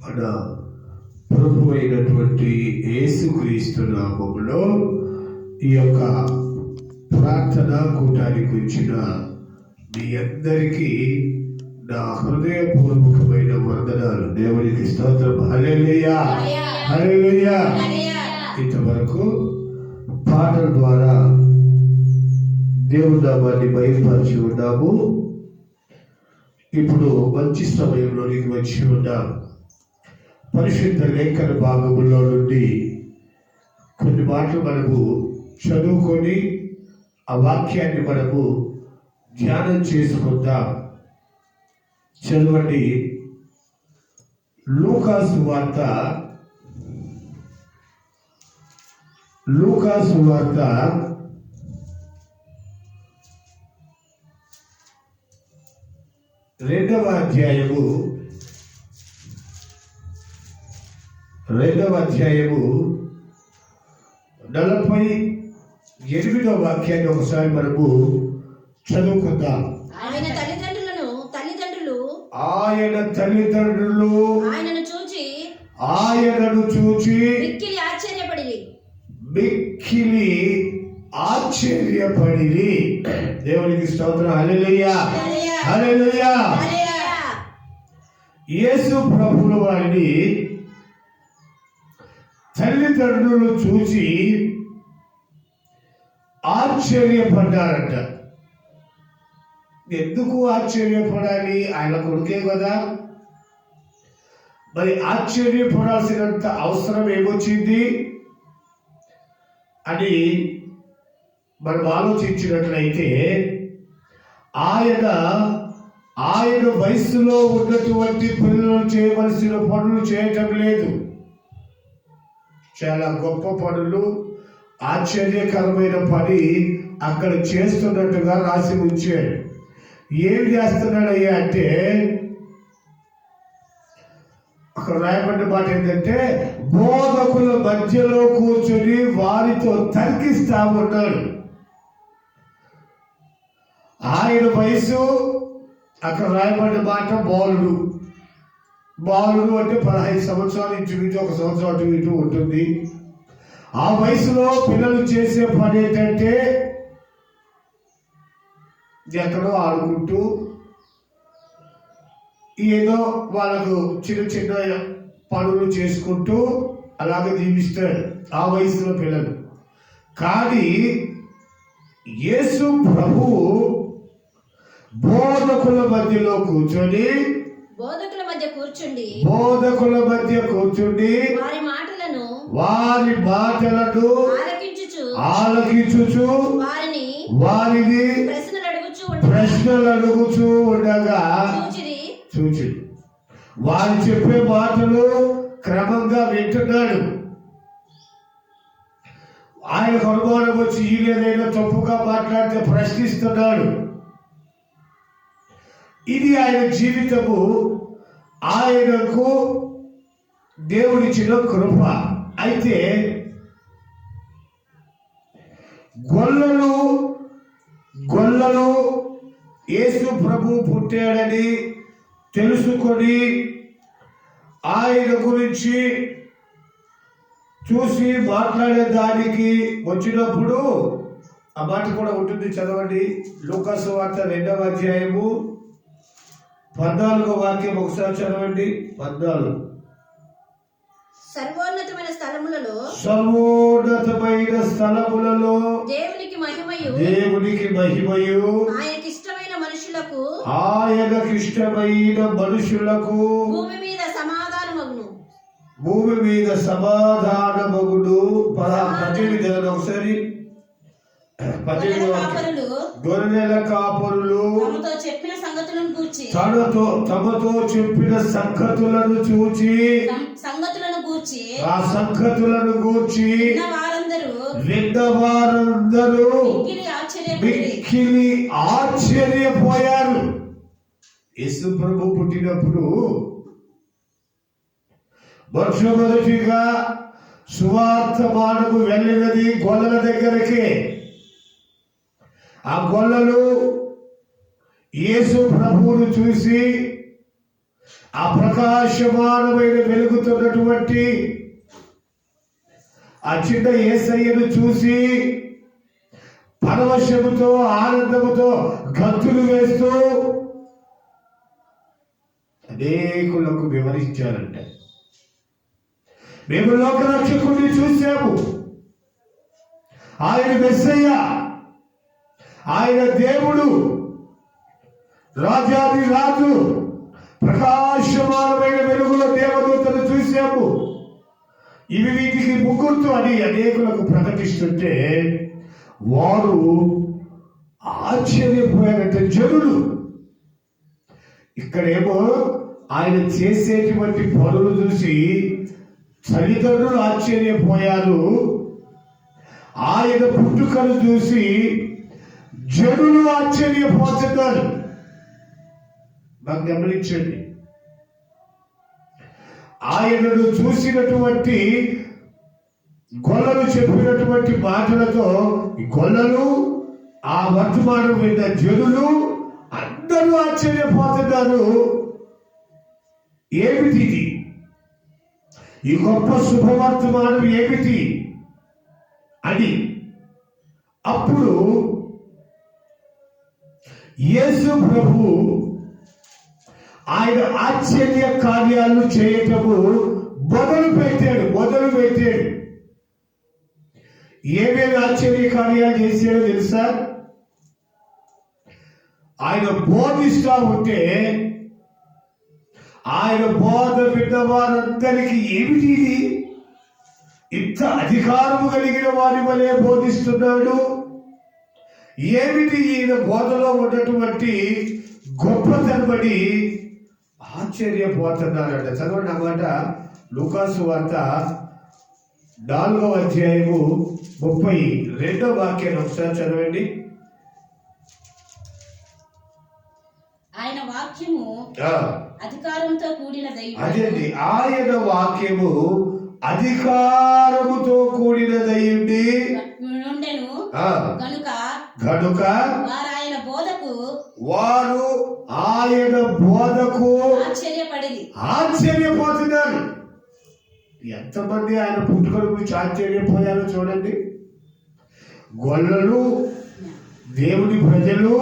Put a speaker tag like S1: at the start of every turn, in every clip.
S1: మన ప్రభు అయినటువంటి యేసుక్రీస్తు నామములో ఈ యొక్క ప్రార్థన కూటానికి వచ్చిన మీ అందరికీ నా హృదయపూర్వకమైన వందనాలు. దేవునికి స్తోత్రం. హల్లెలూయా, హల్లెలూయా. ఇంతవరకు పాటల ద్వారా దేవుని నామాన్ని బయలుపరిచి ఉన్నాము. ఇప్పుడు మంచి సమయంలోనికి వచ్చి ఉన్నాం. పరిశుద్ధ లేఖన భాగములో నుండి కొన్ని మాటలు మనము చదువుకొని ఆ వాక్యాన్ని మనము ధ్యానం చేసుకుందాం. చదవండి. లూకాసు వార్త 2వ అధ్యాయము 48వ వాక్యాన్ని ఒకసారి మనము చదువుకుందాం.
S2: ఆయన
S1: తల్లిదండ్రులు ఆయనను చూచి మిక్కిలి ఆశ్చర్యపడిరి. దేవునికి స్తోత్రం. హల్లెలూయా, హల్లెలూయా. యేసు ప్రభువుల వారిని తల్లిదండ్రులు చూసి ఆశ్చర్యపడ్డారంట. ఎందుకు ఆశ్చర్యపడాలి? ఆయన కొడుకే కదా. మరి ఆశ్చర్యపడాల్సినంత అవసరం ఏమొచ్చింది అని మనం ఆలోచించినట్లయితే, ఆయన వయసులో ఉన్నటువంటి పిల్లలు చేయవలసిన పనులు చేయటం లేదు. చాలా గొప్ప పనులు, ఆశ్చర్యకరమైన పని అక్కడ చేస్తున్నట్టుగా రాసి ఉంచాడు. ఏం చేస్తున్నాడయ్యా అంటే, అక్కడ రాయబడిన మాట ఏంటంటే, బోధకుల మధ్యలో కూర్చొని వారితో తర్కిస్తా ఉన్నాడు. ఆయన వయసు అక్కడ రాయబడిన మాట బాలుడు అంటే 15 సంవత్సరాలు ఇంచుమించు, 1 సంవత్సరం అటు ఇటు ఉంటుంది. ఆ వయసులో పిల్లలు చేసే పని ఏంటంటే, ఎక్కడో ఆడుకుంటూ ఏదో వాళ్ళకు చిన్న చిన్న పనులు చేసుకుంటూ అలాగే జీవిస్తాడు ఆ వయసులో పిల్లలు. కానీ యేసు ప్రభువు బోధకుల మధ్య కూర్చుండి వారి మాటలను ఆలకించుచు వారిని ప్రశ్నలు అడుగుచూ ఉండగా చూచి వారు చెప్పే మాటలు క్రమంగా వింటున్నాడు. ఆయనకు అనుమానం వచ్చి ఈయనేదైనా తప్పుగా మాట్లాడితే ప్రశ్నిస్తున్నాడు. ఇది ఆయన జీవితము, ఆయనకు దేవుడిచ్చిన కృప. అయితే గొల్లలు యేసు ప్రభు పుట్టాడని తెలుసుకొని ఆయన గురించి చూసి మాట్లాడేదానికి వచ్చినప్పుడు ఆ మాట కూడా ఉంటుంది. చదవండి. లూకాసు వార్త 2వ అధ్యాయము 14వ వాక్యం ఒకసారి చదవండి. 14.
S2: సర్వోన్నతమైన
S1: స్థలములలో దేవునికి మహిమయు
S2: ఆయనకిష్టమైన
S1: మనుషులకు
S2: భూమి
S1: మీద సమాధానమగుడు. 18 ఒకసారి. 18 గొర్రెల కాపరులు తమతో చెప్పిన సంగతులను చూచి ఆ సంగతులను గూర్చి విన్న వారందరూ మిక్కిలి ఆశ్చర్యపోయారు. యేసు ప్రభు పుట్టినప్పుడు మొట్టమొదటిగా సువార్త మానవు వెళ్ళినది గొల్లల దగ్గరికి. ఆ గొల్లలు యేసు ప్రభువును చూసి ఆ ప్రకాశమానమైన వెలుగుతున్నటువంటి ఆ చిన్న యేసయ్యను చూసి పరవశముతో ఆనందముతో గంతులు వేస్తూ అనేకులకు వివరించారంట. మేము లోకరక్షకుడిని చూశాము, ఆయన మెస్సయ్య, ఆయన దేవుడు, రాజాది రాజు, ప్రకాశమానమైన వెలుగులో దేవదూతను చూశాము, ఇవి వీటికి ముగ్గురుతో అని అనేకులకు ప్రకటిస్తుంటే వారు ఆశ్చర్యపోయారంటే జనులు. ఇక్కడేమో ఆయన చేసేటువంటి పనులు చూసి తల్లిదండ్రులు ఆశ్చర్యపోయారు, ఆయన పుట్టుకను చూసి జనులు ఆశ్చర్యపోతున్నారు. బాగా గమనించండి, ఆయనను చూసినటువంటి గొల్లలు చెప్పినటువంటి మాటలతో ఈ గొల్లలు, ఆ వర్తమానం విన్న జనులు అందరూ ఆశ్చర్యపోతున్నారు. ఏమిటి ఇది? ఈ గొప్ప శుభవర్తమానం ఏమిటి అని. అప్పుడు యేసు ప్రభు ఆయన ఆశ్చర్య కార్యాలు చేయటము మొదలు పెట్టాడు. ఏమేమి ఆశ్చర్య కార్యాలు చేశాడో తెలుసా? ఆయన బోధిస్తూ ఉంటే ఆయన బోధ విన్న వారందరికీ ఏమిటి ఇది, ఇంత అధికారము కలిగిన వారి వలె బోధిస్తున్నాడు, ఏమిటి ఈయన బోధలో ఉన్నటువంటి గొప్పతనమని ఆశ్చర్యపోతున్నారంట. చదవండి అన్నమాట. లూకాసు వార్త 4వ అధ్యాయము 32వ వాక్యాన్ని ఒకసారి చదవండి.
S2: ఆయన వాక్యము అధికారంతో కూడినదై
S1: అదేంటి, ఆయన వాక్యము అధికారముతో కూడినదయ్యుండి
S2: నుండెను
S1: గనుక వారు ఆయన బోధకు ఆశ్చర్యపోతున్నారు. ఎంతమంది ఆయన పుట్టుకల గురించి ఆశ్చర్యపోయారో చూడండి. గొల్లలు, దేవుని ప్రజలు,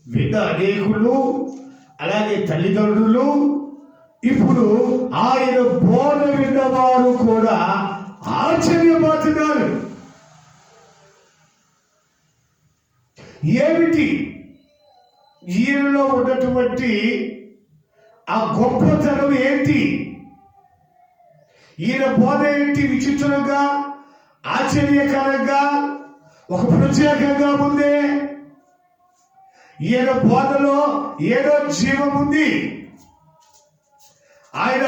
S1: విన్న అనేకులు, అలాగే తల్లిదండ్రులు, ఇప్పుడు ఆయన బోధ విన్నవారు కూడా ఆశ్చర్యపోతున్నారు. ఏమిటి ఈయనలో ఉన్నటువంటి ఆ గొప్పతనం ఏంటి? ఈయన బోధ ఏంటి? విచిత్రంగా, ఆశ్చర్యకరంగా, ఒక ప్రత్యేకంగా ఉంది. ఈయన బోధలో ఏదో జీవం ఉంది. ఆయన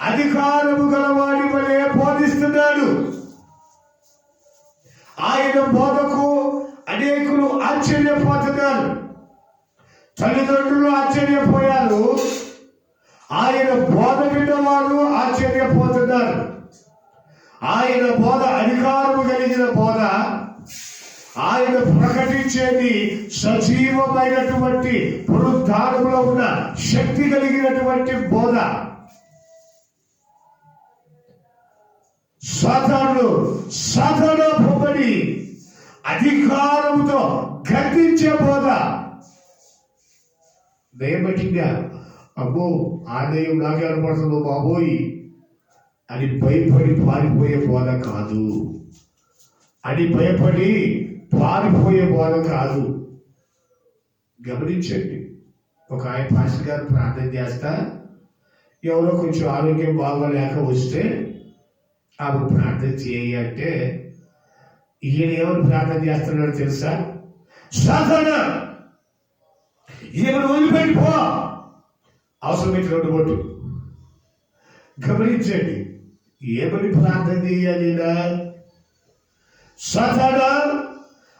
S1: అధికారము గలవాడి వలె బోధిస్తున్నాడు. ఆయన బోధకు అనేకులు ఆశ్చర్యపోతున్నారు. తల్లిదండ్రులు ఆశ్చర్యపోయారు, ఆయన బోధ విన్నవారు ఆశ్చర్యపోతున్నారు. ఆయన బోధ అధికారము కలిగిన బోధ, ఆయన ప్రకటించేది సజీవమైనటువంటి పునరుద్ధానములో ఉన్న శక్తి కలిగినటువంటి బోధ. సాతాను పొగడి అధికారముతో గర్తించే బోధ. దయబట్టిందా, అబ్బో ఆ దయ్యం నాకే అనుపడుతుందో బాబోయ్ అని భయపడి పారిపోయే బోధ కాదు. అని భయపడి పారిపోయే బోధ కాదు. గమనించండి, ఒక ఆయన పాస్టర్ గారు ప్రార్థన చేస్తా ఎవరో కొంచెం ఆరోగ్యం బాగోలేక వస్తే ఆమె ప్రార్థన చేయంటే ఈయన ఎవరు ప్రార్థన చేస్తున్నాడో తెలుసా? సాధారణ ఈయన వదిలిపెట్టిపో, అవసరమైతే 2 ఓటు. గమనించండి, ఏమని ప్రార్థన చేయాలి? సాధారణ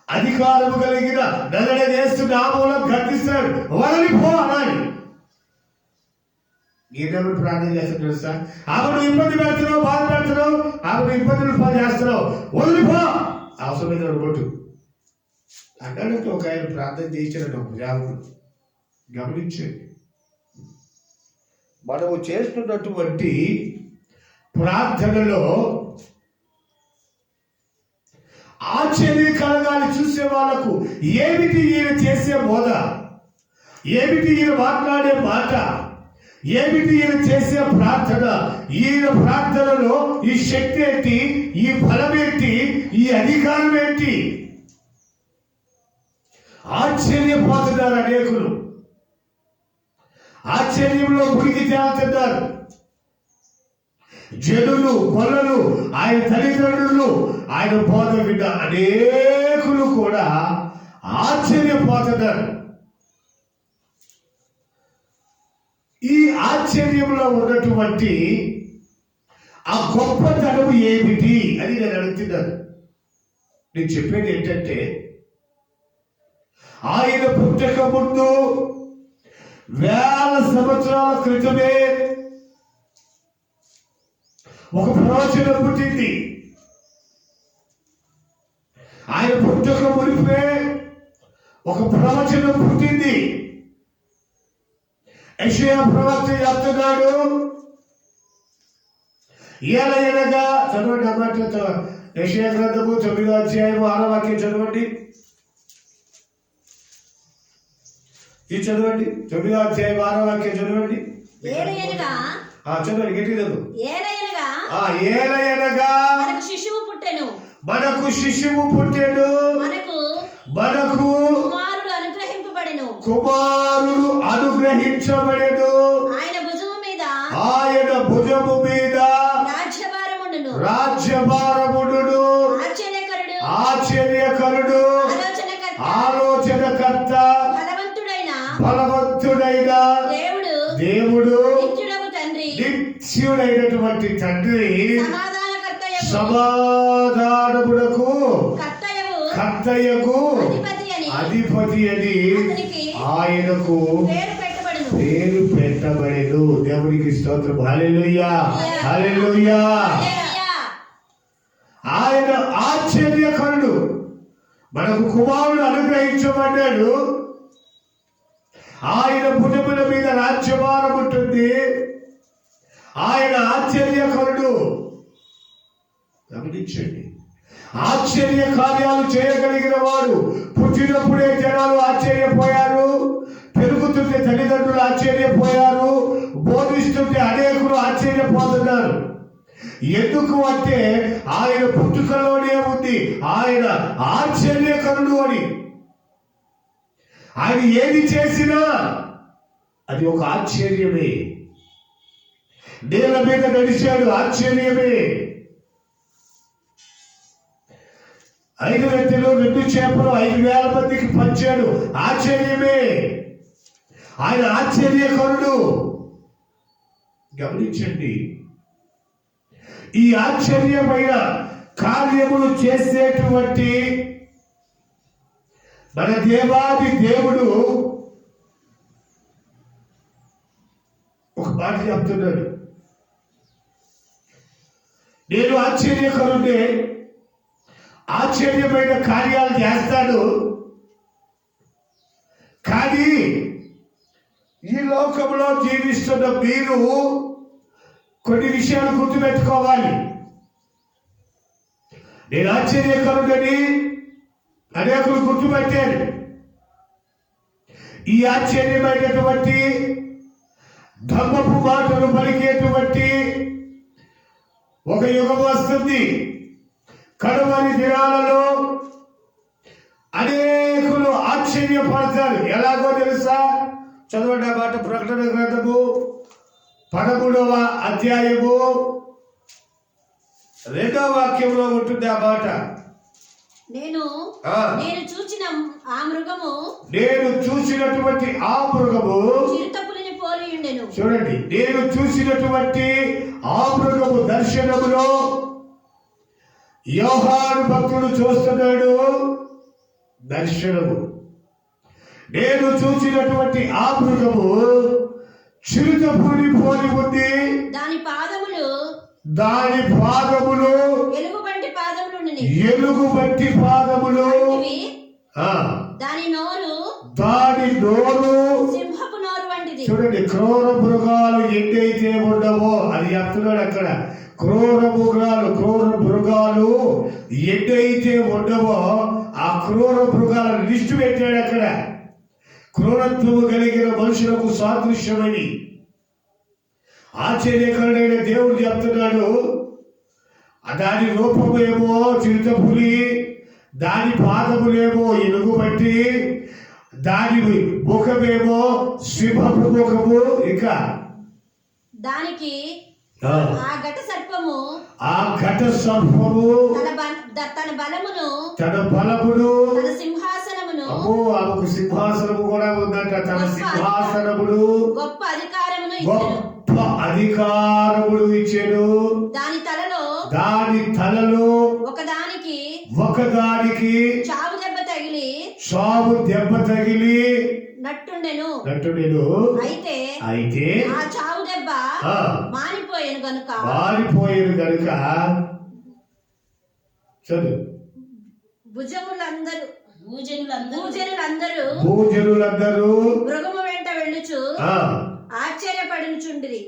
S1: అధికారము కలిగిన నల్లడి చేస్తూ నామూలం గర్తిస్తాడు, వదిలిపో అనాలి. ఈయనెవరు ప్రార్థన చేస్తాడు తెలుసా? ఆమెను ఇబ్బంది పెడుతున్నావు, బాధ పెడుతున్నావు, ఆమెను ఇబ్బందులు చేస్తున్నావు, వదిలిపో, అవసరమైన 2 ఓటు అన్నాడంటే ఒక ఆయన ప్రార్థన చేయించాడు ఒక జాబులు. గమనించండి, మనము చేస్తున్నటువంటి ప్రార్థనలో ఆశ్చర్యకరంగాన్ని చూసే వాళ్ళకు ఏమిటి ఈయన చేసే బోధ, ఏమిటి ఈయన మాట్లాడే మాట, ఏమిటి ఈయన చేసే ప్రార్థన, ఈయన ప్రార్థనలో ఈ శక్తి ఏంటి, ఈ బలం ఏంటి, ఈ అధికారం ఏంటి, ఆశ్చర్యపోతున్నారు అనేకులు. ఆశ్చర్యంలో మునిగి తేలుతున్నారు జనులు, కొల్లలు, ఆయన తల్లిదండ్రులు, ఆయన బోధ విన్న అనేకులు కూడా ఆశ్చర్యపోతున్నారు. ఈ ఆశ్చర్యంలో ఉన్నటువంటి ఆ గొప్పతనం ఏమిటి అని నేను అడుగుతున్నాను. నేను చెప్పేది ఏంటంటే, ఆయన పుట్టక ముందు 1000 సంవత్సరాల క్రితమే ఒక ప్రవచనం పుట్టింది. ఆయన పుట్టక మునిపే ఒక ప్రవచనం పుట్టింది. యెషయా ప్రవక్త చెప్తున్నాడు, ఏలయనగా చదవండి అన్నమాట. యెషయా గ్రంథము 9వ అధ్యాయము 6వ వాక్యం చదవండి. ఇది చదవండి. 9వ అధ్యాయం 6వ వాక్యం చదవండి. చదవండి గట్టి చదువు. ఏలయనగా
S2: మనకు శిశువు పుట్టెను,
S1: మనకు కుమారుడు అనుగ్రహించబడెను, ఆయన భుజము మీద రాజ్యభారముండును, ఆశ్చర్యకరుడు, ఆలోచనకర్త, బలవంతుడైన దేవుడు, నిత్యుడైనటువంటి తండ్రి, సమాధానమునకు కర్తయ్యకు అధిపతి అని ఆయనకు పేరు పెట్టబడెను. దేవునికి స్తోత్రం. హల్లెలూయా, హల్లెలూయా. ఆయన ఆశ్చర్యకరుడు, మనకు కుమారుడు అనుగ్రహించబడ్డాడు, ఆయన భుజముల మీద రాజ్యభారం ఉంటుంది, ఆయన ఆశ్చర్యకరుడు. గమనించండి, ఆశ్చర్య కార్యాలు చేయగలిగిన వాడు. పుట్టినప్పుడే జనాలు ఆశ్చర్యపోయారు, పెరుగుతుంటే తల్లిదండ్రులు ఆశ్చర్యపోయారు, బోధిస్తుంటే అనేకులు ఆశ్చర్యపోతున్నారు. ఎందుకు అంటే ఆయన పుట్టుకలోనే ఉంది ఆయన ఆశ్చర్యకరుడు అని. ఆయన ఏది చేసినా అది ఒక ఆశ్చర్యమే. నేల మీద నడిచాడు, ఆశ్చర్యమే. 5 రొట్టెలు 2 చేపలు 5,000 మందికి పంచాడు, ఆశ్చర్యమే. ఆయన ఆశ్చర్యకరుడు. గమనించండి, ఈ ఆశ్చర్యమైన కార్యములు చేసేటువంటి మన దేవాది దేవుడు ఒక మాట చెప్తున్నాడు, నేను ఆశ్చర్యకరుడే, ఆశ్చర్యమైన కార్యాలు చేస్తాడు. కానీ ఈ లోకంలో జీవిస్తున్న మీరు కొన్ని విషయాలు గుర్తుపెట్టుకోవాలి. నేను ఆశ్చర్యకరుడని అనేకులు గుర్తుపెట్టారు. ఈ ఆశ్చర్యమైనటువంటి ధర్మపు మాటలు పలికేటువంటి ఒక యుగం వస్తుంది. కడవరి దినాలలో అనేకులు ఆశ్చర్యపడతారు. ఎలాగో తెలుసా? చదవండి ఆ మాట. ప్రకటన గ్రంథము 13వ అధ్యాయము 2వ వాక్యంలో ఉంటుంది ఆ మాట.
S2: నేను
S1: చూసినటువంటి ఆ మృగము
S2: చిరుతపులిని పోలి ఉండెను.
S1: చూడండి, నేను చూసినటువంటి ఆ మృగము దర్శనములో యోహాను భక్తుడు చూస్తున్నాడు. దర్శనము, నేను చూసినటువంటి ఆ మృగము చిరుతపులిని పోలి ఉంది. దాని పాదములు ఎలుగుబంటి పాదములు, దాని నోరు సింహపు నోరు వంటిది.
S2: వంటిది.
S1: చూడండి, క్రూర మృగాలు ఎన్నైతే ఉండవో అది చెప్తున్నాడు అక్కడ. క్రూర మృగాలు ఎన్నైతే ఉండవో ఆ క్రూర మృగాల లిస్టు పెట్టాడు అక్కడ. క్రూరత్వము కలిగిన మనుషులకు సాదృశ్యమని ఆశ్చర్యకరుడైన దేవుడు చెప్తున్నాడు. దాని రూపమేమో చిరుతపులి, దాని పాదములేమో ఎలుగుబట్టి, దాని ముఖమేమో సింహపు ముఖము. ఇంకా
S2: దానికి
S1: ఆ
S2: ఘట సర్పము తన బలమును
S1: తన
S2: సింహాసనమును
S1: ఆమెకు సింహాసనము కూడా ఉందంట. తన సింహాసనముడు
S2: గొప్ప అధికారమును
S1: ఇచ్చాడు. దాని తలలో ఒకదానికి చావు దెబ్బ తగిలి
S2: నట్టుండెను. అయితే ఆ చావు దెబ్బ మానిపోయేను గనుక
S1: చదువు.
S2: భూజనులందరూ మృగము వెంట వెళ్ళుచు ఆశ్చర్యపడుచుండిరి.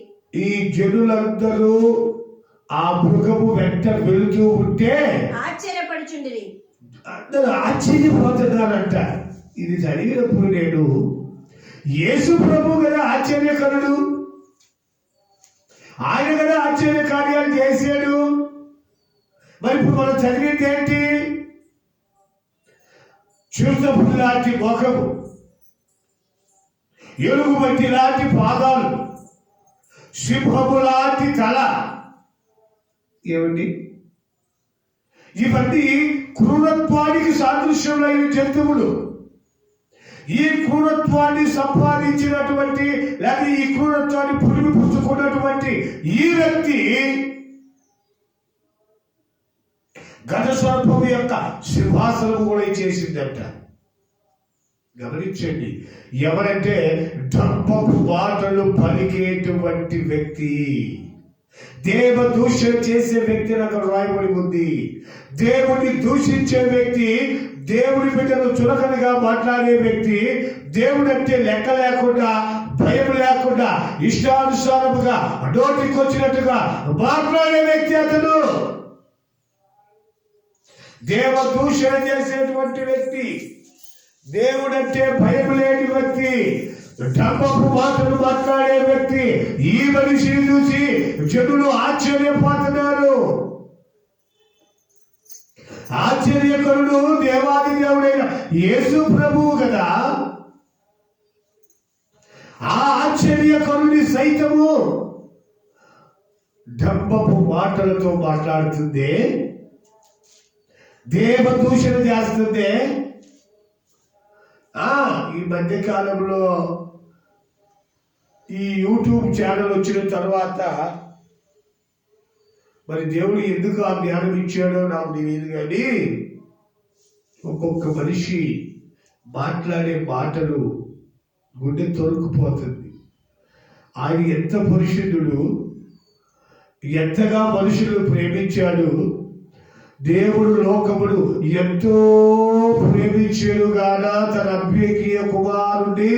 S1: ఈ జనులందరూ ఆ మృగము వెంట వెళుతూ ఉంటే
S2: ఆశ్చర్యపడుచుండిరి.
S1: అందరూ ఆశ్చర్యపోతున్నారంట. ఇది చదివినప్పుడు నేను యేసు ప్రభు కదా ఆశ్చర్యకరుడు, ఆయన కదా ఆశ్చర్య కార్యాలు చేశాడు. మరి ఇప్పుడు మనం చదివింది ఏంటి? చిరుతపులి లాంటి ముఖము, ఎలుగుబంటి లాంటి పాదాలు, సింహము లాంటి తల. ఏమండి, ఇవన్నీ క్రూరత్వానికి సాదృశ్యమైన జంతువులు. ఈ క్రూరత్వాన్ని సంపాదించినటువంటి లేదా ఈ క్రూరత్వాన్ని పులిమి పుచ్చుకున్నటువంటి ఈ వ్యక్తి గజ సర్పము యొక్క సింహాసనం కూడా చేసిందంట. గమనించండి, ఎవరంటే డంబపు మాటలు పలికేటువంటి వ్యక్తి, దేవ దూషణ చేసే వ్యక్తి అక్కడ రాయబడి ఉంది. దేవుడిని దూషించే వ్యక్తి, దేవుడి బిడ్డను చులకనగా మాట్లాడే వ్యక్తి, దేవుడు అంటే లెక్క లేకుండా, భయం లేకుండా, ఇష్టానుసారముగా నోటికి వచ్చినట్టుగా మాట్లాడే వ్యక్తి అతను. దేవ దూషణ చేసేటువంటి వ్యక్తి, దేవుడంటే భయం లేని వ్యక్తి, డంబపు మాటలు మాట్లాడే వ్యక్తి. ఈ మనిషిని చూసి జనులు ఆశ్చర్యపోతున్నారు. ఆశ్చర్యకరుడు దేవాది దేవుడైన యేసు ప్రభువు కదా. ఆ ఆశ్చర్యకరుని సైతము డంబపు మాటలతో మాట్లాడుతుందే, దేవ దూషణ చేస్తుందే. ఈ మధ్య కాలంలో ఈ యూట్యూబ్ ఛానల్ వచ్చిన తర్వాత మరి దేవుడు ఎందుకు ఆ జ్ఞానం ఇచ్చాడో నాకు తెలియదు, కానీ ఒక్కొక్క మనిషి మాట్లాడే మాటలు గుండె తొరుకుపోతుంది. ఆయన ఎంత పరిశుద్ధుడు, ఎంతగా మనుషులు ప్రేమించాడు. దేవుడు లోకమును ఎంతో ప్రేమించాడు గాన తన అద్వితీయ కుమారుడిని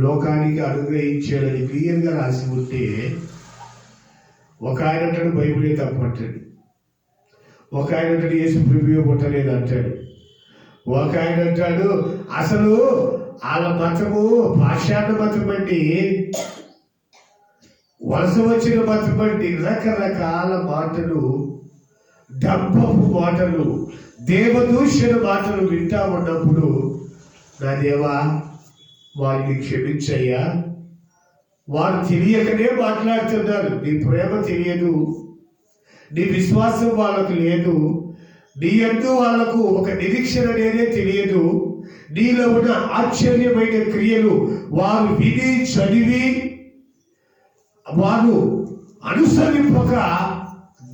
S1: లోకానికి అనుగ్రహించాడని క్లియర్గా రాసి ఉంటే, ఒక ఆయన అంటాడు బైబిలే తప్పంటాడు, ఒక ఆయన అంటాడు యేసు ప్రభువే పుట్టలేదు అంటాడు, ఒక ఆయన అంటాడు అసలు వాళ్ళ మతము పాశ్చాత్య మతం అండి, వలస వచ్చిన మతం అండి. రకరకాల మాటలు, డంబపు మాటలు, దేవదూషణ మాటలు వింటా ఉన్నప్పుడు, నా దేవా వారిని క్షమించయ్యా, వారు తెలియకనే మాట్లాడుతున్నారు. నీ ప్రేమ తెలియదు, నీ విశ్వాసం వాళ్ళకు లేదు, నీ యందు వాళ్ళకు ఒక నిరీక్షణ అనేదే తెలియదు. నీలో ఉన్న ఆశ్చర్యమైన క్రియలు వారు విని చదివి వారు అనుసరింపక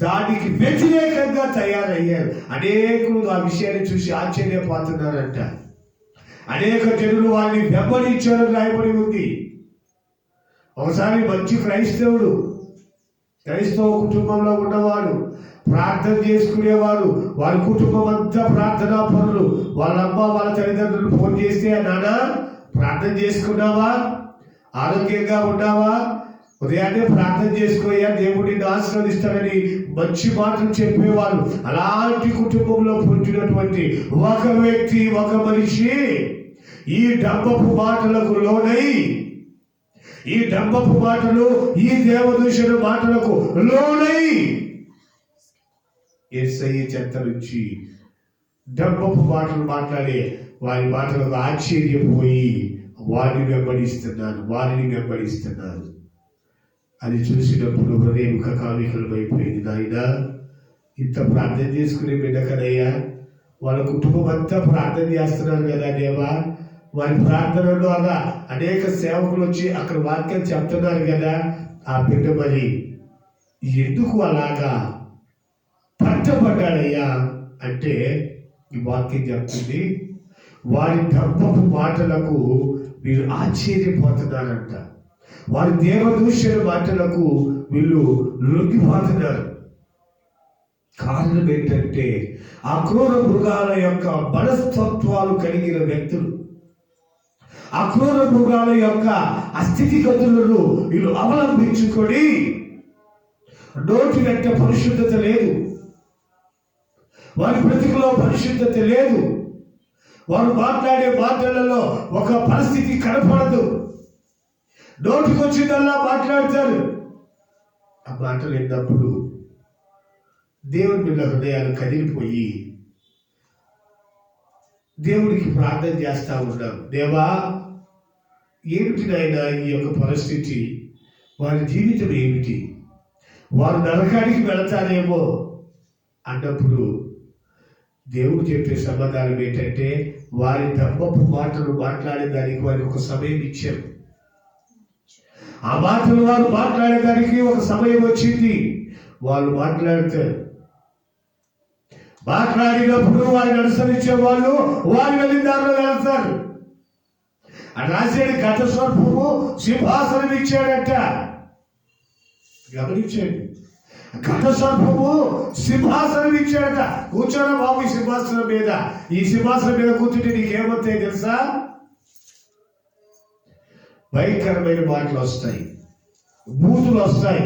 S1: దానికి వ్యతిరేకంగా తయారయ్యారు. అనేకులు ఆ విషయాన్ని చూసి ఆశ్చర్యపోతున్నారంట. అనేక జనులు వారిని వెంబడించారని రాయబడి ఉంది. ఒకసారి మంచి క్రైస్తవ కుటుంబంలో ఉన్నవాడు, ప్రార్థన చేసుకునేవారు, వారి కుటుంబం అంతా ప్రార్థనా పనులు. వాళ్ళ అమ్మ వాళ్ళ తల్లిదండ్రులు ఫోన్ చేస్తే, నాన్న ప్రార్థన చేసుకున్నావా, ఆరోగ్యంగా ఉన్నావా? ఉదయాన్నే ప్రార్థన చేసుకోయా, దేవుడు నిన్ను ఆశీర్వదిస్తాడని మంచి మాటలు చెప్పేవాళ్ళు. అలాంటి కుటుంబంలో పుట్టినటువంటి ఒక వ్యక్తి, ఒక మనిషి ఈ డబ్బపు మాటలకు లోనై, ఈ డబ్బపు మాటలు, ఈ దేవదూషణ మాటలకు లోనై యేసయ్య చెంత నుంచి డబ్బపు మాటలు మాట్లాడే వారి మాటలకు ఆశ్చర్యపోయి వారిని వెంబడిస్తున్నారు. అది చూసినప్పుడు హృదయం కకావికలమైపోయింది. నాయన, ఇంత ప్రార్థన చేసుకునే బిడ్డ కదయ్యా, వాళ్ళ కుటుంబం అంతా ప్రార్థన చేస్తున్నారు కదా దేవా, వారి ప్రార్థనలో అలా అనేక సేవకులు వచ్చి అక్కడ వాక్యం చెప్తున్నారు కదా, ఆ బిడ్డ మరి ఎందుకు అలాగా పట్టబడ్డాడయ్యా అంటే ఈ వాక్యం చెప్తుంది, వారి డబ్బపు మాటలకు వీరు ఆశ్చర్యపోతున్నారంట. వారి దేవదూషణ మాటలకు వీళ్ళు లొంగిపోతున్నారు. కారణం ఏంటంటే ఆ క్రూర మృగాల యొక్క మనస్తత్వాలు కలిగిన వ్యక్తులు, ఆ క్రూర మృగాల యొక్క అస్థితిగతులను వీళ్ళు అవలంబించుకొని, నోటి వెంట పరిశుద్ధత లేదు, వారి బ్రతుకులో పరిశుద్ధత లేదు, వారు మాట్లాడే మాటలలో ఒక పరిస్థితి కనపడదు, నోటికొచ్చిందల్లా మాట్లాడతారు. ఆ మాటలు విన్నప్పుడు దేవుని మీద హృదయాలు కదిలిపోయి దేవుడికి ప్రార్థన చేస్తా ఉన్నాం. దేవా, ఏమిటి నాయనా ఈ యొక్క పరిస్థితి, వారి జీవితం ఏమిటి, వారు నరకానికి వెళతారేమో అన్నప్పుడు దేవుడు చెప్పే సమాధానం ఏంటంటే, వారి డబ్బపు మాటలు మాట్లాడేదానికి వారికి ఒక సమయం ఇచ్చారు. ఆ మాటలు వారు మాట్లాడేదానికి ఒక సమయం వచ్చింది. వాళ్ళు మాట్లాడినప్పుడు వారిని అనుసరించే వాళ్ళు వారి వెళ్ళిన దారిలో వెళ్తారు. అని రాసేది ఘట స్వర్పము సింహాసనం ఇచ్చాడట. గమనించండి, ఘట స్వర్పము సింహాసనం ఇచ్చాడట. కూర్చోరా బాబు ఈ సింహాసనం మీద, ఈ సింహాసనం మీద కూర్చుంటే నీకేమవుతాయి తెలుసా? భయంకరమైన మాటలు వస్తాయి, బూతులు వస్తాయి,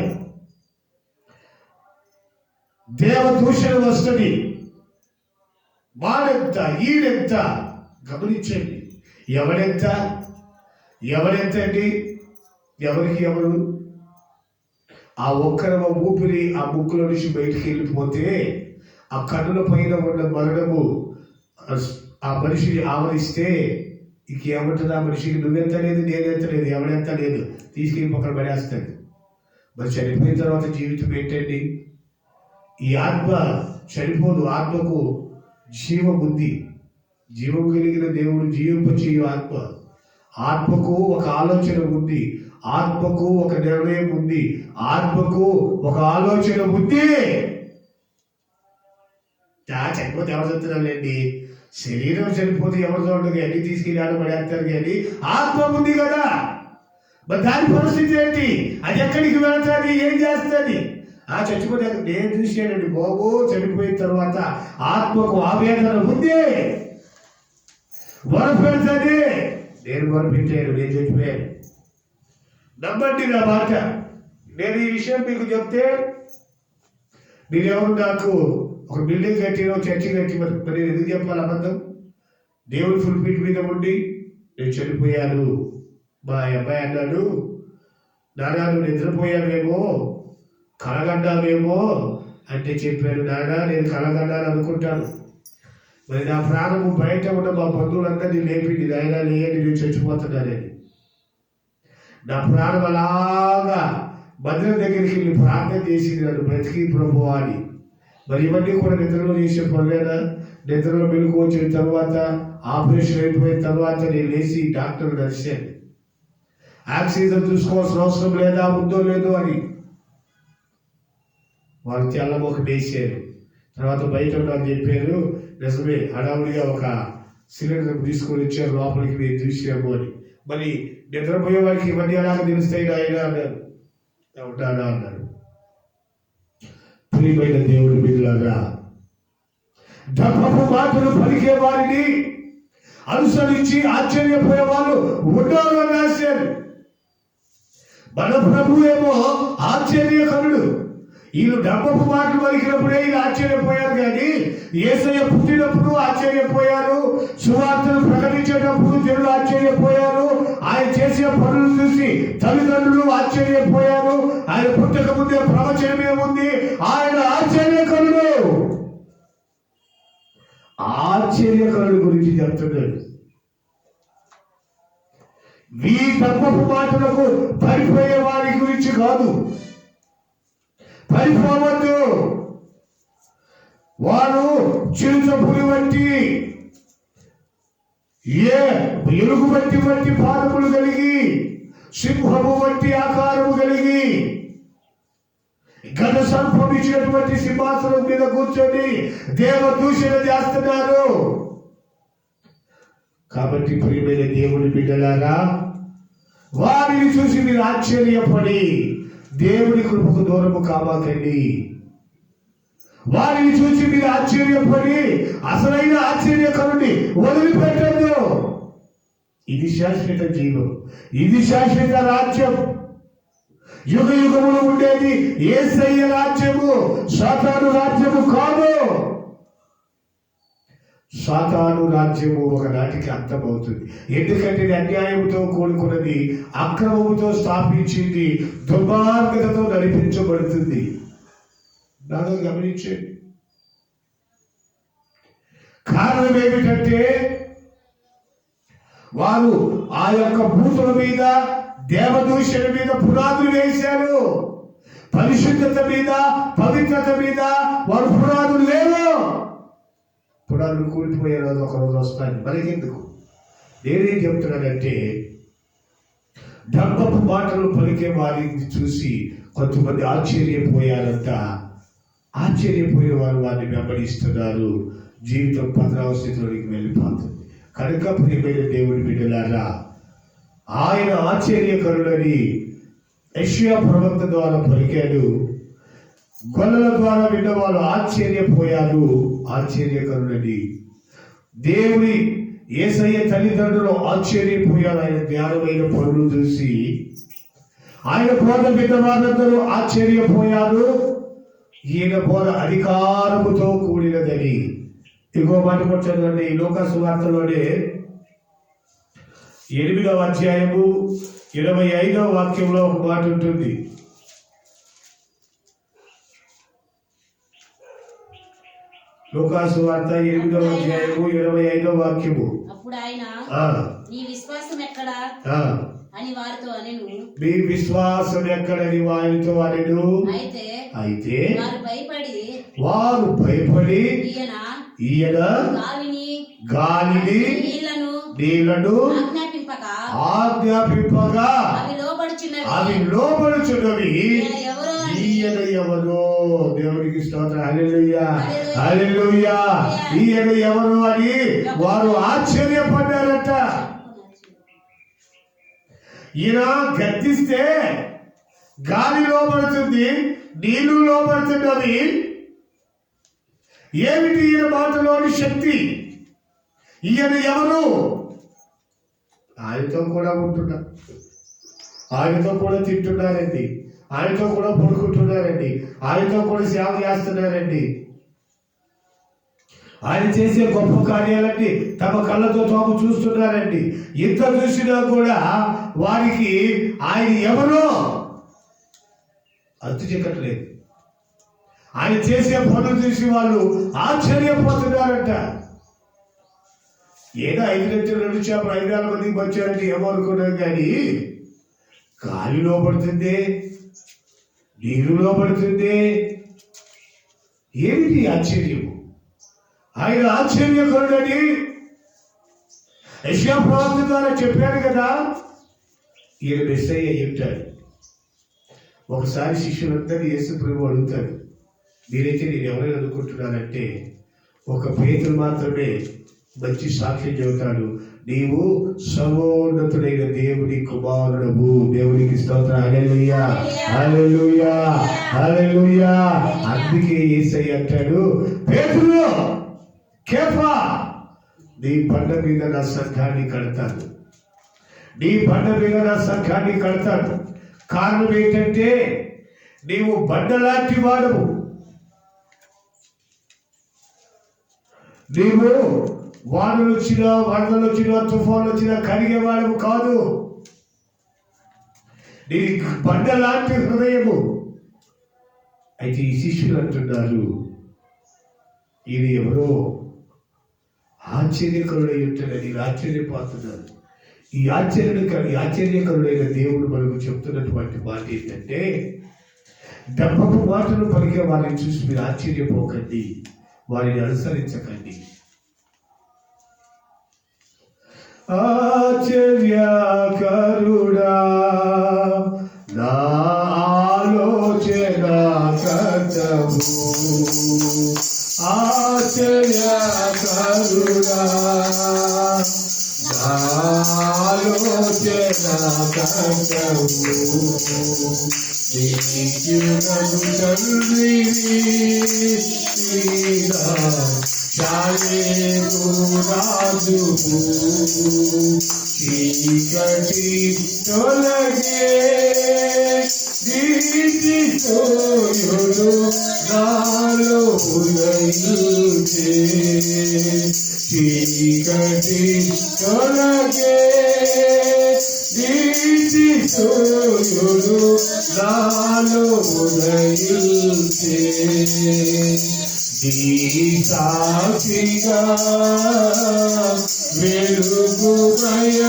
S1: దేవదూషణ వస్తుంది, వాడెంత ఈడెంత. గమనించండి, ఎవడెంత అండి, ఎవరికి ఎవరు? ఆ ఒక్కరవ ఊపిరి ఆ ముక్కులో నుంచి బయటికి వెళ్ళిపోతే ఆ కన్నుల పైన ఉన్న మరణము ఆ మనిషిని ఆవరిస్తే ఇంకేమంటుంది ఆ మనిషికి? నువ్వెంత లేదు, నేనెంత లేదు, ఎవడెంత లేదు, తీసుకెళ్ళి పక్కన పడేస్తాడు. మరి చనిపోయిన తర్వాత జీవితం ఏంటండి? ఈ ఆత్మ చనిపోదు, ఆత్మకు జీవం ఉంది. జీవం కలిగిన దేవుడు జీవింపచేయు ఆత్మ. ఆత్మకు ఒక ఆలోచన ఉంది, ఆత్మకు ఒక నిర్ణయం ఉంది, ఆత్మకు ఒక ఆలోచన ఉంది. చనిపోతే ఎవరు చెప్తున్నారండి? శరీరం చనిపోతే ఎవరు చూడదు, అన్ని తీసుకెళ్ళి ఆడ పడేస్తారు. కానీ ఆత్మ ఉంది కదా, మరి దాని పరిస్థితి ఏంటి? అది ఎక్కడికి వెళ్తుంది, ఏం చేస్తుంది? ఆ చచ్చిపోతే నేను చూసానండి బాబు, చనిపోయిన తర్వాత ఆత్మకు ఆవేదన ఉంది, వరపెడుతుంది. నేను వరపెట్టాను, నేను చచ్చిపోయాను. నమ్మండి నా మాట. నేను ఈ విషయం మీకు చెప్తే మీరెవరు నాకు ఒక బిల్డింగ్ కట్టినో చర్చి కట్టి మరి నేను ఎందుకు చెప్పాలి అబద్ధం? దేవుడు ఫుల్ పీట్ మీద ఉండి నేను చనిపోయాను. మా అబ్బాయి అన్నాడు, నానా నువ్వు నిద్రపోయావేమో, కలగడ్డావేమో అంటే చెప్పాను. నానా నేను కలగడ్డాను అనుకుంటాను, మరి నా ప్రాణము బయట ఉన్న మా బంధువులందరినీ లేపింది, నాయనా లేని నేను చచ్చిపోతున్నానని. నా ప్రాణం అలాగా మందిరం దగ్గరికి వెళ్ళి ప్రార్థన చేసింది, నన్ను బ్రతికి ప్రభువా అని. మరి ఇవన్నీ కూడా నిద్రలో చేసే పనులేనా? నిద్రలో మెలుగు వచ్చిన తర్వాత, ఆపరేషన్ అయిపోయిన తర్వాత నేను లేచి డాక్టర్ కలిశాను. ఆక్సిజన్ చూసుకోవాల్సిన అవసరం లేదా, ఉందో లేదో అని. వాళ్ళు తెల్లమొక వేసారు. తర్వాత బయట నాకు చెప్పారు, నిజమే హడావుడిగా ఒక సిలిండర్ తీసుకొని వచ్చారు లోపలికి, మేము చూసాము అని. మరి నిద్రపోయే వారికి ఇవన్నీ అలాగే తెలుస్తాయి ఆయన అన్నారు. ఉంటాడా అన్నాడు. ప్రియమైన దేవుడి బిడ్డలారా, డబ్బపు మాటలు పలికే వారిని అనుసరించి ఆశ్చర్యపోయే వాళ్ళు ఉన్నారు అని రాశారు. మన ప్రభు ఏమో ఆశ్చర్యకరుడు. వీళ్ళు డబ్బపు మాటలు పలికినప్పుడే వీళ్ళు ఆశ్చర్యపోయారు, కానీ యేసయ్య పుట్టినప్పుడు ఆశ్చర్యపోయారు, సువార్తను ప్రకటించేటప్పుడు జనులు ఆశ్చర్యపోయారు, ఆయన చేసే పనులు చూసి తల్లిదండ్రులు ఆశ్చర్యపోయారు. ఆయన పుట్టక ముందే ప్రవచనమే ఉంది. ఆయన ఆశ్చర్యకరుడు. ఆశ్చర్యకరుడు గురించి చెప్తున్నాడు. మీ డబ్బపు మాటలకు పడిపోయే వారి గురించి కాదు. పడిపోవద్దు. వారు చిరుచపురి వంటి ఎలుగు వంటి పాదములు కలిగి, సింహము వంటి ఆకారము కలిగి, గత సర్పం ఇచ్చినటువంటి సింహాసనం మీద కూర్చొని దేవదూషణ చేస్తున్నారు. కాబట్టి ప్రియమైన దేవుని బిడ్డలారా, వారిని చూసి మీరు ఆశ్చర్యపడి దేవుని కృపకు దూరము కామాకండి. వారిని చూసి మీరు ఆశ్చర్యపడి అసలైన ఆశ్చర్యకరుని వదిలిపెట్టద్దు. ఇది శాశ్వత జీవం, ఇది శాశ్వత రాజ్యం. యుగ యుగములు ఉండేది యేసయ్య రాజ్యము, సాతాను రాజ్యము కాదు. సాతాను రాజ్యము ఒకనాటికి అంతమవుతుంది. ఎందుకంటే ఇది అన్యాయముతో కూడుకున్నది, అక్రమముతో స్థాపించింది, దుర్మార్గతతో నడిపించబడుతుంది. నాలో గమనించండి. కారణం ఏమిటంటే వారు ఆ యొక్క భూతుల మీద, దేవదూషణ మీద పునాదులు వేశారు. పరిశుద్ధత మీద, పవిత్రత మీద వారు పునాదులు లేవు. పునాదులు కూలిపోయే రోజు ఒక రోజు వస్తాయి. మనకెందుకు? నేనేం చెప్తున్నానంటే, డబ్బపు మాటలు పలికే వారిని చూసి కొంతమంది ఆశ్చర్యపోయారంట. ఆశ్చర్యపోయే వారు వారిని వెంబడిస్తున్నారు. జీవితం పతనావ స్థితిలోకి వెళ్ళిపోతుంది. కనుక ప్రియమైన దేవుని బిడ్డలారా, ఆయన ఆశ్చర్యకరుడని యెషయా ప్రవక్త ద్వారా పలికాడు. గొల్లల ద్వారా విన్నవారు ఆశ్చర్యపోయారు. ఆశ్చర్యకరుడని దేవుని యేసయ్య తల్లిదండ్రులు ఆశ్చర్యపోయారు. ఆయన జ్ఞానమైన పనులు చూసి ఆయన బోధ విన్న వారందరూ ఆశ్చర్యపోయారు. ఈయన బోధ అధికారముతో కూడినదని. ఇంకో మాట కొట్టండి. లూకా సువార్తలోనే 8వ అధ్యాయము 25వ వాక్యంలో ఒక మాట ఉంటుంది. లూకా సువార్త 8వ అధ్యాయము 25వ వాక్యము.
S2: అప్పుడు ఆయన, నీ విశ్వాసం ఎక్కడ అని వారితో అనెను.
S1: మీ విశ్వాసం ఎక్కడని వారితో అనెను. అయితే వారు భయపడి ఈయన గాలిని నీళ్లను ఆజ్ఞాపింపగా అవి లోబడుచున్నవి. ఈయన ఎవరు? దేవునికి స్తోత్రం. హల్లెలూయా, హల్లెలూయా. ఈయన ఎవరు అని వారు ఆశ్చర్యపడ్డారట. ఈయన గద్దిస్తే గాలి లోబడుతుంది, నీళ్లు లోబడుతున్నవి. ఏమిటి ఈయన మాటలోని శక్తి? ఈయన ఎవరు? ఆయనతో కూడా ఉంటున్నారు, ఆయనతో కూడా తింటున్నారండి, ఆయనతో కూడా పడుకుంటున్నారండి, ఆయనతో కూడా సేవ చేస్తున్నారండి. ఆయన చేసే గొప్ప కార్యాలన్నీ తమ కళ్ళతో తాము చూస్తున్నారండి. ఇంత చూసినా కూడా వారికి ఆయన ఎవరో అంతు చిక్కట్లేదు. ఆయన చేసే పనులు చూసి వాళ్ళు ఆశ్చర్యపోతున్నారంట. ఏదో 5 లక్షలు 2 చేపలు 5,000 మందికి వచ్చారంటే ఏమో అనుకున్నాం, కానీ గాలి లోపడుతుంది, నీరు లోపడుతుంది. ఏమిటి ఆశ్చర్యము? ఆయన ఆశ్చర్యకరుడని యెషయా ప్రవక్త ద్వారా చెప్పారు కదా. ఈయన మెస్సయ్య చెప్తాడు. ఒకసారి శిష్యులందరినీ యేసు ప్రభువు అడుగుతాడు, మీరైతే నేను ఎవరైనా అనుకుంటున్నానంటే ఒక పేతురు మాత్రమే మంచి సాక్ష్యం చెబుతాడు, నీవు సర్వోన్నతుడైన దేవుని కుమారుడవు. దేవునికి స్తోత్రం. హల్లెలూయా, హల్లెలూయా, హల్లెలూయా. అందుకే యేసయ్య అంటాడు, పేతురు, కేఫా, నీ బండ మీద నా సంఘాన్ని కడతాను, నీ బండ మీద నా సంఘాన్ని కడతాను. కారణం ఏంటంటే నీవు బండలాంటి వాడవు. నీవు వానలు వచ్చినా, వరదలు వచ్చినా, తుఫాన్లు వచ్చినా కరిగేవాడవు కాదు. నీ బండలాంటి హృదయము. అయితే ఈ శిష్యులు అంటున్నారు, ఇది ఎవరో ఆశ్చర్యకరుడై ఉంటాడని ఆశ్చర్యపోతున్నారు. ఈ ఆశ్చర్యకరుడైన దేవుడు మనకు చెప్తున్నటువంటి మాట ఏంటంటే, దెబ్బకు మాటలు పలికే వారిని చూసి మీరు ఆశ్చర్యపోకండి, వారిని అనుసరించకండి. ఆశ్చర్యకరుడా నా ఆలోచన కర్తవు, ఆశ్చర్యకరుడా నా ఆలోచన కర్తవు, నిత్యుడగు తండ్రివి చాలేము రాజువు, చీకటి తొలగే నీతి సూర్యుడు నాలో ఉదయించే, చీకటి తొలగే నీతి సూర్యుడు నాలో ఉదయించే, నీ సాక్షిగా వెలుగుమయమై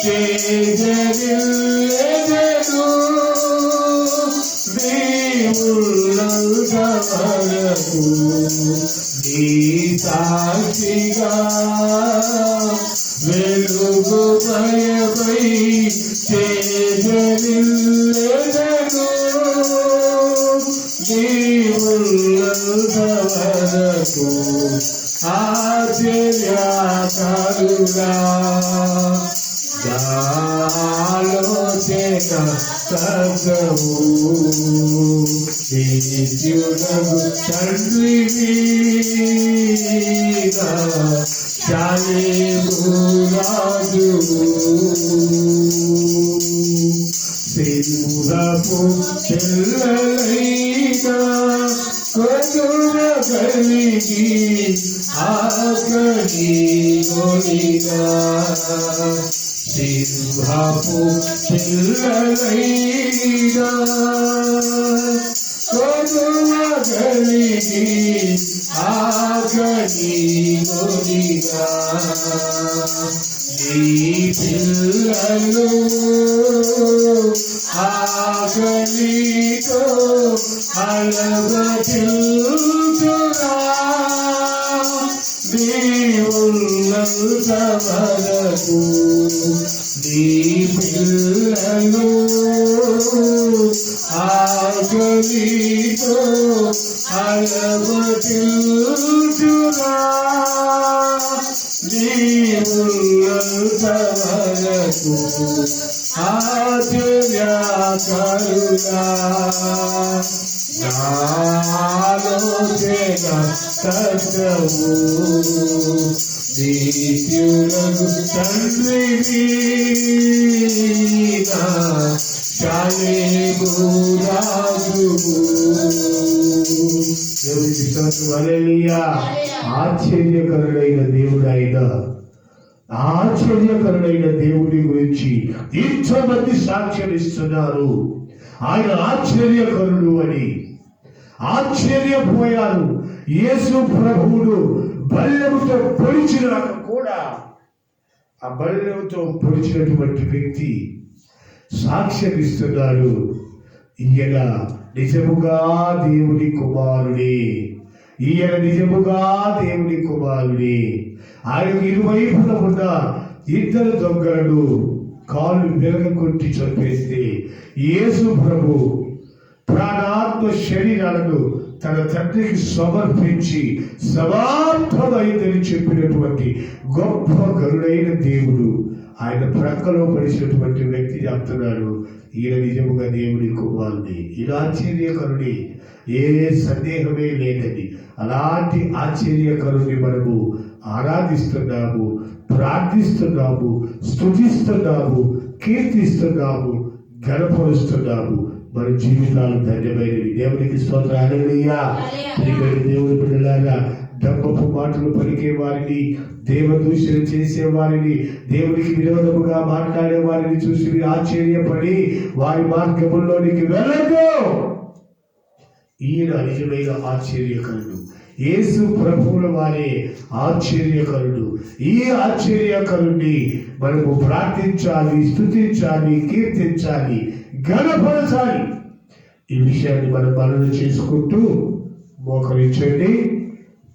S1: తేజరిల్లెదను, నీవున్నంత వరకు నీ సాక్షిగా వెలుగుమయమై తేజరిల్లెదను, నీవున్నంత వరకు ఆశ్చర్యకరుడా ఆలోచన కర్తవు, నిత్యుడగు తండ్రివి చాలేము రాజువు, సింహపు పిల్లలైనా కరుణ కలిగి ఆకలి గొనిగా, సింహపు పిల్లలైనా కరుణ కలిగి ఆకలి గొనిగా, నీ పిల్లలు ఆకలితో అలమటిల్తురా, నీవున్నంత వరకు నీ పిల్లలు ఆకలితో అలమటిల్తురా, నీవున్నంత వరకు ఆశ్చర్యకరుడా ఆలోచన కర్తవు, నిత్యుడగు తండ్రివి చాలేము రాజువు. హల్లెలూయా. ఆశ్చర్యకరుడైన దేవుడైన ఆశ్చర్యకరుడైన దేవుడి గురించి ఇంతమంది సాక్ష్యం ఇస్తున్నారు. ఆయన ఆశ్చర్యకరుడు అని ఆశ్చర్యపోయారు. యేసు ప్రభువును బల్లెముతో పొడిచినాక కూడా ఆ బల్లెముతో పొడిచినటువంటి వ్యక్తి సాక్ష్యం ఇస్తున్నాడు, ఈయన నిజముగా దేవుని కుమారుడే, ఈయన నిజముగా దేవుని కుమారుడే. ఆయనకు ఇరువైపున ఉన్న ఇద్దరు దొంగలను కాళ్ళు వెలగకొట్టి చంపేస్తే యేసు ప్రభు ప్రాణాత్మ శరీరాలను తన తండ్రికి సమర్పించి సమాప్తమైందని చెప్పినటువంటి గొప్ప గరుడైన దేవుడు ఆయన ప్రక్కలో పడిచినటువంటి వ్యక్తి చెప్తున్నాడు, ఈయన నిజముగా దేవుని కుమారుడే. ఇలా ఆశ్చర్యకరుడి, ఏ సందేహమే లేదని అలాంటి ఆశ్చర్యకరుని మనము ఆరాధిస్తున్నాము, ప్రార్థిస్తున్నాము, స్తుతిస్తున్నాము, కీర్తిస్తున్నాము, ఘనపరుస్తున్నాము. మన జీవితాలు ధన్యమైనవి. దేవునికి స్తోత్రం. హల్లెలూయా. దేవుని బిడ్డలారా, డబ్బపు మాటలు పలికే వారిని, దేవదూషణ చేసే వారిని, దేవునికి విరోధముగా మాట్లాడే వారిని చూసి మీరు ఆశ్చర్యపడి వారి మార్గముల్లోనికి వెళ్ళదు. ఈయన నిజమైన ఆశ్చర్యకరుడు. యేసు ప్రభువుల వారే ఆశ్చర్యకరుడు. ఈ ఆశ్చర్యకరుణ్ణి మనము ప్రార్థించాలి, స్తుతించాలి, కీర్తించాలి, ఘనపరచాలి. ఈ విషయాన్ని మనం మనన చేసుకుంటూ మోకరించండి,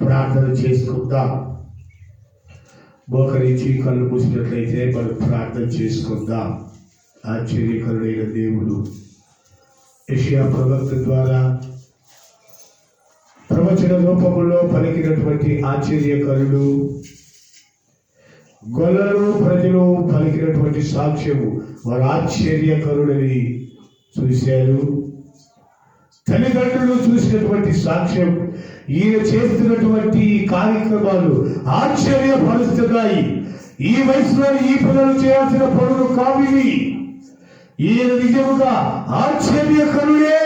S1: ప్రార్థన చేసుకుందాం. మోకరించి కళ్ళు మూసినట్లయితే మనం ప్రార్థన చేసుకుందాం. ఆశ్చర్యకరుడైన దేవుడు యెషయా ప్రవక్త ద్వారా ప్రవచన రూపంలో పలికినటువంటి ఆశ్చర్యకరుడు, గొల్లలు ప్రజలు పలికినటువంటి సాక్ష్యము వారు ఆశ్చర్యకరుడని చూశారు. తల్లిదండ్రులు చూసినటువంటి సాక్ష్యం, ఈయన చేస్తున్నటువంటి కార్యక్రమాలు ఆశ్చర్యపరుస్తున్నాయి. ఈ వయసులో ఈ పిల్లలు చేయాల్సిన పనులు కావివి. ఈయన నిజముగా ఆశ్చర్యకరుడే,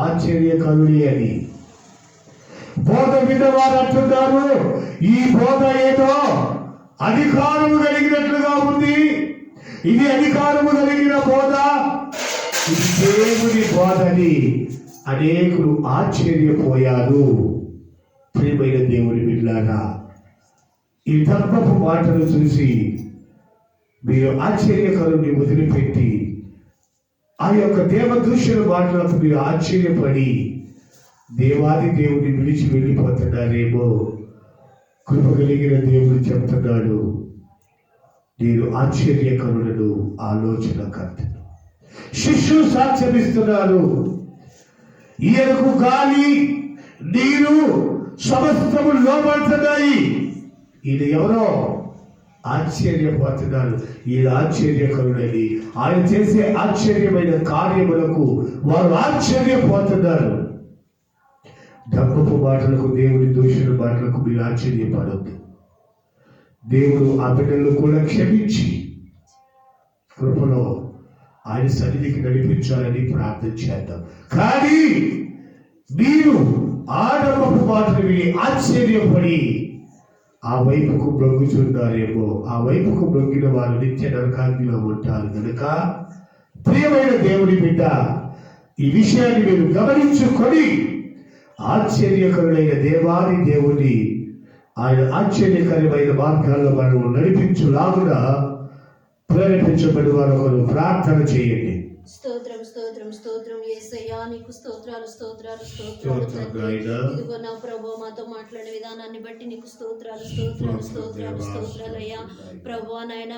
S1: ఆశ్చర్యకరుడే అని బోధ విన్నవారు అంటున్నారు. ఈ బోధ ఏదో అధికారము కలిగినట్లుగా ఉంది. ఇది అధికారము కలిగిన బోధ, ఇది దేవుని బోధని అనేకులు ఆశ్చర్యపోయారు. ప్రియమైన దేవుని బిడ్డలారా, ఈ ధర్మపు మాటలు చూసి మీరు ఆశ్చర్యకరుని వదిలిపెట్టి ఆ యొక్క దేవదూషణ మాటలకు మీరు ఆశ్చర్యపడి దేవాది దేవుడిని విడిచి వెళ్ళిపోతున్నారేమో. కృప కలిగిన దేవుడు చెప్తున్నాడు, నేను ఆశ్చర్యకరులను, ఆలోచనకర్తను. శిష్యులు సాక్ష్యమిస్తున్నారు, ఈయనకు గాలి నీరు సమస్తము లోబడుతున్నాయి. ఈయన ఎవరో ఆశ్చర్యపోతున్నారు. ఈయన ఆశ్చర్యకరుడని, ఆయన చేసే ఆశ్చర్యమైన కార్యములకు వారు ఆశ్చర్యపోతున్నారు. డబ్బపు మాటలకు, దేవుని దూషణ మాటలకు మీరు ఆశ్చర్యపడద్దు. దేవుడు ఆ బిడ్డలను కూడా క్షమించి కృపలో ఆయన సన్నిధికి నడిపించాలని ప్రార్థన చేద్దాం. కానీ మీరు ఆ డబ్బపు మాటలు విని ఆశ్చర్యపడి ఆ వైపుకు బ్రొగ్గుచున్నారేమో. ఆ వైపుకు బ్రొగ్గిన వారు నిత్య నరకాగ్నిలో ఉంటారు కనుక ప్రియమైన దేవుని బిడ్డ, ఈ విషయాన్ని మీరు గమనించుకొని ఆశ్చర్యకరుడైన దేవాది దేవుని ఆయన ఆశ్చర్యకరమైన మార్గాల్లో మనం నడిపించులాగున ప్రేరేపించబడి వారు ఒకరు ప్రార్థన చేయండి.
S2: స్తోత్రం స్తోత్రం స్తోత్రం యేసయ్యా, నీకు స్తోత్రాలు స్తోత్రాలు స్తోత్రాలు తండ్రి. ఇదిగో నా ప్రభువా, మాతో మాట్లాడే విధానాన్ని బట్టి నీకు స్తోత్రాలు స్తోత్రాలు స్తోత్రాలు స్తోత్రాలయ్యా. ప్రభువా నాయన,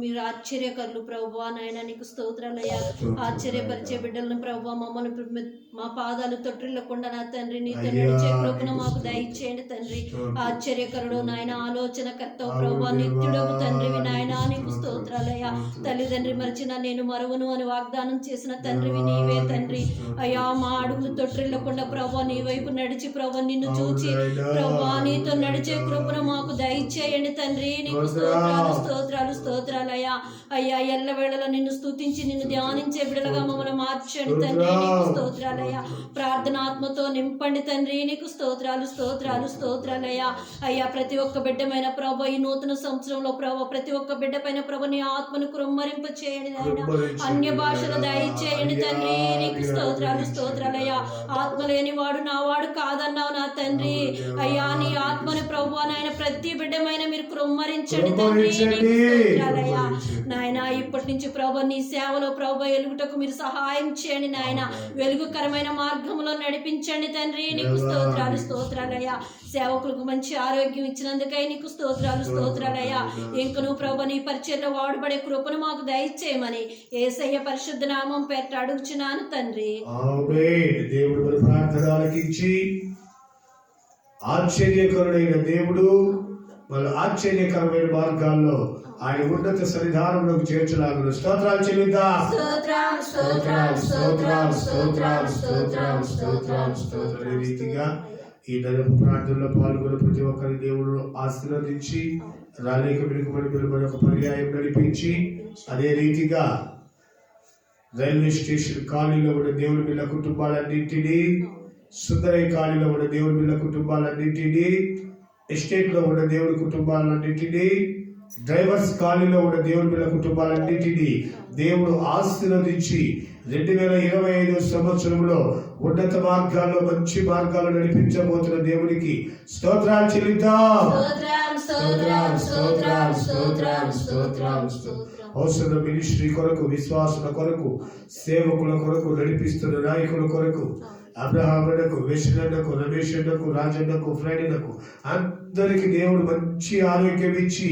S2: మీరు ఆశ్చర్యకరులు. ప్రభువా నాయన, నీకు స్తోత్రాలయ్యా. ఆశ్చర్యపరిచే బిడ్డలను ప్రభువా, మమ్మల్ని మా పాదాలు తొట్టిల్లకుండా నా తండ్రి నీతో నడిచే కృపను మాకు దయచేయండి తండ్రి. ఆశ్చర్యకరుడు నాయన, ఆలోచనకర్త ప్రభువా, నిత్యుడకు తండ్రివి నాయన, నీకు స్తోత్రాలయ్యా. తల్లిదండ్రి మరిచిన నేను మరువను అని వాగ్దానం చేసిన తండ్రివి నీవే తండ్రి. అయ్యా, మా అడుగులు తొట్టిల్లకుండా ప్రభువా నీ వైపు నడిచి ప్రభువా నిన్ను చూచి ప్రభువా నీతో నడిచే కృపను మాకు దయచేయండి తండ్రి. నీకు స్తోత్రాలు స్తోత్రాలు స్తోత్రాలయ్యా. అయ్యా, ఎల్లవేళలో నిన్ను స్తుతించి నిన్ను ధ్యానించే బిడ్డలుగా మమ్మల్ని మార్చండి తండ్రి. నీకు స్తోత్రాలయ్యా. ప్రార్థనాత్మతో నింపండి తండ్రి. నీకు స్తోత్రాలు స్తోత్రాలు స్తోత్రాలయ్యా. అయ్యా, ప్రతి ఒక్క బిడ్డమైన ప్రభు ఈ నూతన సంవత్సరంలో ప్రభు ప్రతి ఒక్క బిడ్డ పైన ప్రభు నీ ఆత్మను కృమ్మరింప చేయండి నాయన. అన్య భాషలు దయచేయండి తండ్రి. నీకు స్తోత్రాలు స్తోత్రాలయ్యా. ఆత్మ లేని వాడు నా వాడు కాదన్నావు నా తండ్రి. అయ్యా, నీ ఆత్మని ప్రభు నాయన ప్రతి బిడ్డమైన మీరు కృమ్మరించండి తండ్రి. నీకు స్తోత్రాలయ్యా. నాయన, ఇప్పటి నుంచి ప్రభు నీ సేవలో ప్రభు ఎలుగుటకు మీరు సహాయం చేయండి నాయన. వెలుగుకరమైన మార్గంలో నడిపించండి తండ్రి. నీకు స్తోత్రాలు స్తోత్రాలయ్యా. సేవకులకు మంచి ఆరోగ్యం ఇచ్చినందుకై నీకు స్తోత్రాలు స్తోత్రాలయ్యా. ఇంకను ప్రభు నీ పరిచయంలో వాడుబడే కృపను మాకు దయచేయమని యేసయ్య పరిశుద్ధ నామం పేరిట అడుగుచున్నాను తండ్రి.
S1: ఆమేన్. దేవుడు మన ప్రార్థన ఆలకించి ఆశ్చర్యకరుడైన దేవుడు మన ఆశ్చర్యకరమైన మార్గాల్లో ఆయన ఉన్నత సన్నిధానంలోకి చేర్చలాగును. స్తోత్రాలు చెల్లిద్దాం.
S2: స్తోత్రాలు స్తోత్రాలు స్తోత్రాలు స్తోత్రాలు స్తోత్రాలు స్తోత్రాలు స్తోత్రాలు.
S1: రీతిగా ఈ నలుపు ప్రార్థనలో పాల్గొన్న ప్రతి ఒక్కరి దేవుడు ఆశీర్వదించి రాలేక వెనుకబడి మరొక పర్యాయం నడిపించి అదే రీతిగా రైల్వే స్టేషన్ కాలనీలో ఉన్న దేవుని బిడ్డ కుటుంబాలన్నింటినీ, సుందరయ్య కాలనీలో ఉన్న దేవుని బిడ్డ కుటుంబాలన్నింటినీ, ఎస్టేట్ లో ఉన్న దేవుని కుటుంబాలన్నింటినీ, డ్రైవర్స్ కాలనీలో ఉన్న దేవుని బిడ్డ కుటుంబాలన్నింటినీ దేవుడు ఆశీర్వదించి 2025 సంవత్సరంలో ఉన్నత మార్గాల్లో మంచి మార్గాలు నడిపించబోతున్న దేవునికి స్తోత్రాలు చెల్లిద్దాం. అవసరం మినిస్ట్రీ కొరకు, విశ్వాసుల కొరకు, సేవకుల కొరకు, నడిపిస్తున్న నాయకుల కొరకు, అబ్రహామునకు, విష్ణునకు, రమేషునకు, రాజన్నకు, ఫ్రైడేనకు అందరికి దేవుడు మంచి ఆరోగ్యం ఇచ్చి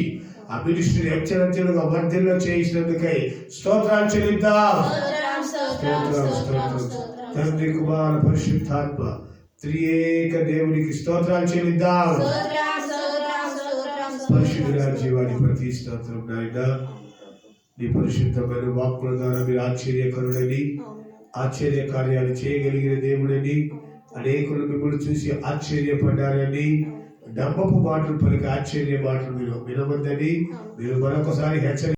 S1: ఆ మినిస్ట్రీ అత్యంతలుగా వర్ధిల్ల చేసినందుకై స్తోత్రాలు చెల్లిద్దాం. తండ్రి, కుమార, పరిశుద్ధాత్మ త్రియేక దేవునికి స్తోత్రాలు చెల్లిద్దాం. పరిశుద్ధ జీవాన్ని ప్రతి స్తోత్రం నాయన. నీ పరిశుద్ధమైన వాక్కుల ద్వారా మీరు ఆశ్చర్యకరుడని, ఆశ్చర్య కార్యాలు చేయగలిగిన దేవుడని, అనేకులు మిమ్మల్ని చూసి ఆశ్చర్యపడ్డారని, డబ్బపు మాటలు పలికి ఆశ్చర్య మాటలు మీరు వినవద్దని మీరు మరొకసారి హెచ్చరి